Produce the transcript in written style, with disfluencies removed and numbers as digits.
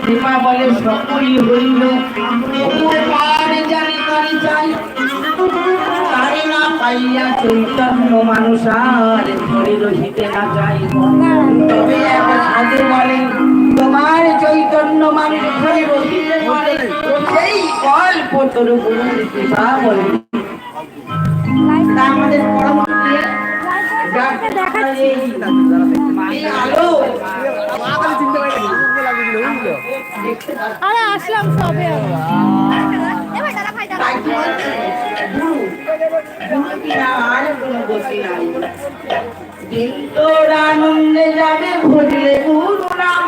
কৃপা বলে সকলই হইল জানি করি চাই তারে না পাইয়া চৈতন্য মানুষ আর ধরে রহিতে না চাই তবে আগে বলে তোমার চৈতন্য মানুষ ধরে রহিতে বলে সেই গল্প তোর গুরুর কৃপা বলে তা আমাদের পরামর্শ আসলাম সবে তোর আনন্দে যাবে ভুললে গুরু নাম